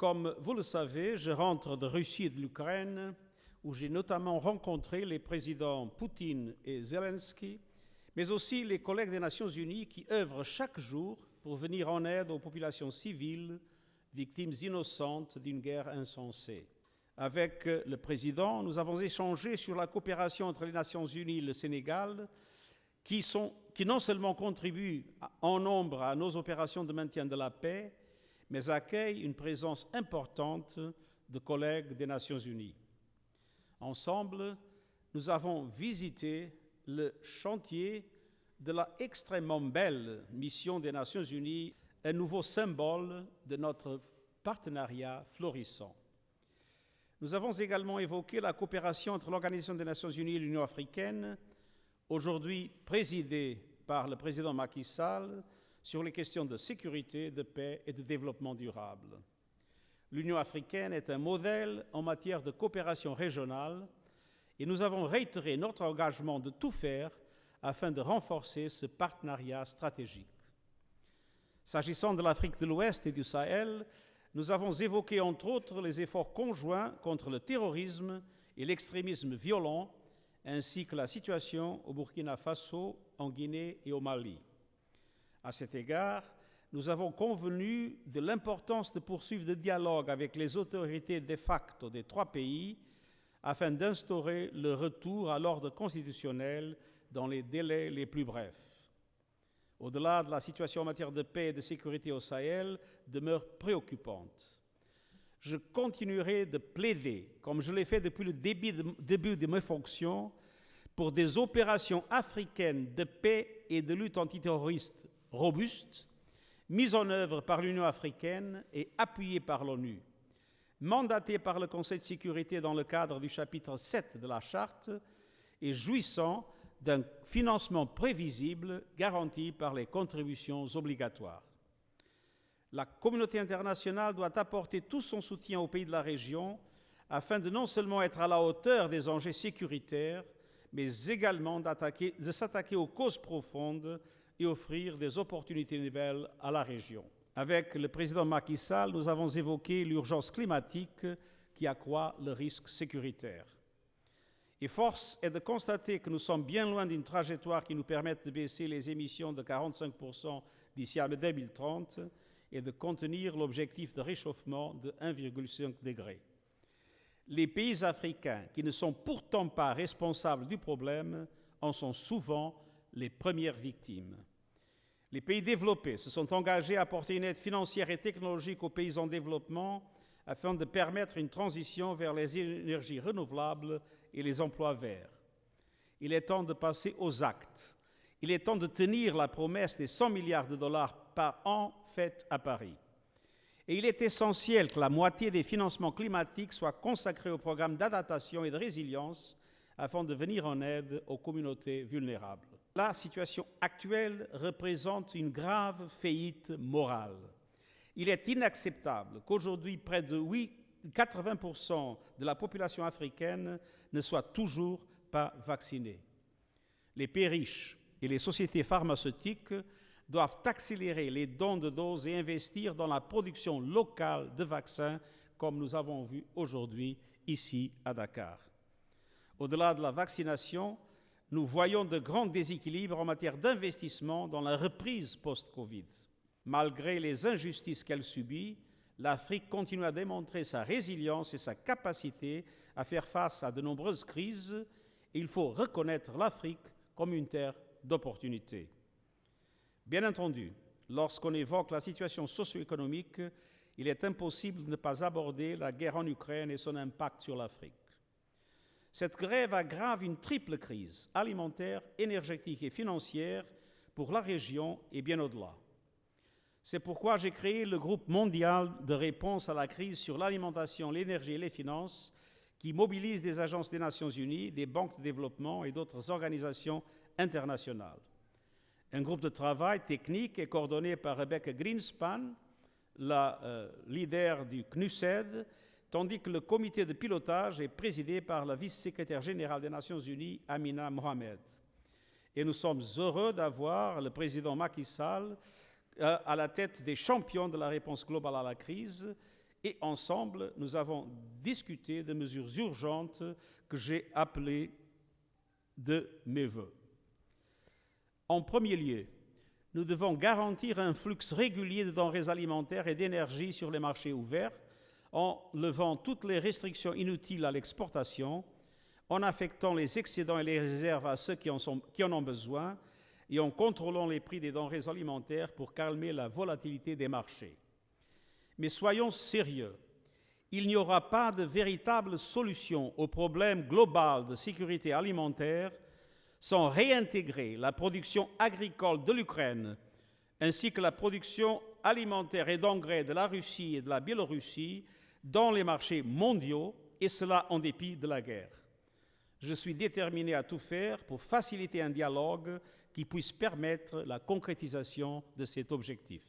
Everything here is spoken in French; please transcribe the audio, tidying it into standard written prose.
Comme vous le savez, je rentre de Russie et de l'Ukraine, où j'ai notamment rencontré les présidents Poutine et Zelensky, mais aussi les collègues des Nations Unies qui œuvrent chaque jour pour venir en aide aux populations civiles, victimes innocentes d'une guerre insensée. Avec le président, nous avons échangé sur la coopération entre les Nations Unies et le Sénégal, qui non seulement contribuent en nombre à nos opérations de maintien de la paix, mais accueillent une présence importante de collègues des Nations Unies. Ensemble, nous avons visité le chantier de la extrêmement belle mission des Nations Unies, un nouveau symbole de notre partenariat florissant. Nous avons également évoqué la coopération entre l'Organisation des Nations Unies et l'Union africaine, aujourd'hui présidée par le président Macky Sall, sur les questions de sécurité, de paix et de développement durable. L'Union africaine est un modèle en matière de coopération régionale et nous avons réitéré notre engagement de tout faire afin de renforcer ce partenariat stratégique. S'agissant de l'Afrique de l'Ouest et du Sahel, nous avons évoqué entre autres les efforts conjoints contre le terrorisme et l'extrémisme violent, ainsi que la situation au Burkina Faso, en Guinée et au Mali. À cet égard, nous avons convenu de l'importance de poursuivre le dialogue avec les autorités de facto des trois pays afin d'instaurer le retour à l'ordre constitutionnel dans les délais les plus brefs. Au-delà de la situation en matière de paix et de sécurité au Sahel demeure préoccupante. Je continuerai de plaider, comme je l'ai fait depuis le début de mes fonctions, pour des opérations africaines de paix et de lutte antiterroriste robustes, mises en œuvre par l'Union africaine et appuyées par l'ONU, mandatées par le Conseil de sécurité dans le cadre du chapitre 7 de la Charte et jouissant d'un financement prévisible garanti par les contributions obligatoires. La communauté internationale doit apporter tout son soutien aux pays de la région afin de non seulement être à la hauteur des enjeux sécuritaires, mais également de s'attaquer aux causes profondes et offrir des opportunités nouvelles à la région. Avec le président Macky Sall, nous avons évoqué l'urgence climatique qui accroît le risque sécuritaire. Et force est de constater que nous sommes bien loin d'une trajectoire qui nous permette de baisser les émissions de 45% d'ici à 2030 et de contenir l'objectif de réchauffement de 1,5 degré. Les pays africains, qui ne sont pourtant pas responsables du problème, en sont souvent les premières victimes. Les pays développés se sont engagés à apporter une aide financière et technologique aux pays en développement afin de permettre une transition vers les énergies renouvelables et les emplois verts. Il est temps de passer aux actes. Il est temps de tenir la promesse des 100 milliards de dollars par an faite à Paris. Et il est essentiel que la moitié des financements climatiques soit consacrée au programme d'adaptation et de résilience afin de venir en aide aux communautés vulnérables. La situation actuelle représente une grave faillite morale. Il est inacceptable qu'aujourd'hui, près de 80% de la population africaine ne soit toujours pas vaccinée. Les pays riches et les sociétés pharmaceutiques doivent accélérer les dons de doses et investir dans la production locale de vaccins, comme nous avons vu aujourd'hui ici à Dakar. Au-delà de la vaccination, nous voyons de grands déséquilibres en matière d'investissement dans la reprise post-Covid. Malgré les injustices qu'elle subit, l'Afrique continue à démontrer sa résilience et sa capacité à faire face à de nombreuses crises, et il faut reconnaître l'Afrique comme une terre d'opportunités. Bien entendu, lorsqu'on évoque la situation socio-économique, il est impossible de ne pas aborder la guerre en Ukraine et son impact sur l'Afrique. Cette grève aggrave une triple crise alimentaire, énergétique et financière pour la région et bien au-delà. C'est pourquoi j'ai créé le groupe mondial de réponse à la crise sur l'alimentation, l'énergie et les finances, qui mobilise des agences des Nations Unies, des banques de développement et d'autres organisations internationales. Un groupe de travail technique est coordonné par Rebecca Greenspan, la leader du CNUSED, tandis que le comité de pilotage est présidé par la vice-secrétaire générale des Nations Unies, Amina Mohamed. Et nous sommes heureux d'avoir le président Macky Sall à la tête des champions de la réponse globale à la crise et ensemble, nous avons discuté de mesures urgentes que j'ai appelées de mes vœux. En premier lieu, nous devons garantir un flux régulier de denrées alimentaires et d'énergie sur les marchés ouverts en levant toutes les restrictions inutiles à l'exportation, en affectant les excédents et les réserves à ceux qui en ont besoin et en contrôlant les prix des denrées alimentaires pour calmer la volatilité des marchés. Mais soyons sérieux, il n'y aura pas de véritable solution au problème global de sécurité alimentaire sans réintégrer la production agricole de l'Ukraine ainsi que la production alimentaire et d'engrais de la Russie et de la Biélorussie dans les marchés mondiaux, et cela en dépit de la guerre. Je suis déterminé à tout faire pour faciliter un dialogue qui puisse permettre la concrétisation de cet objectif.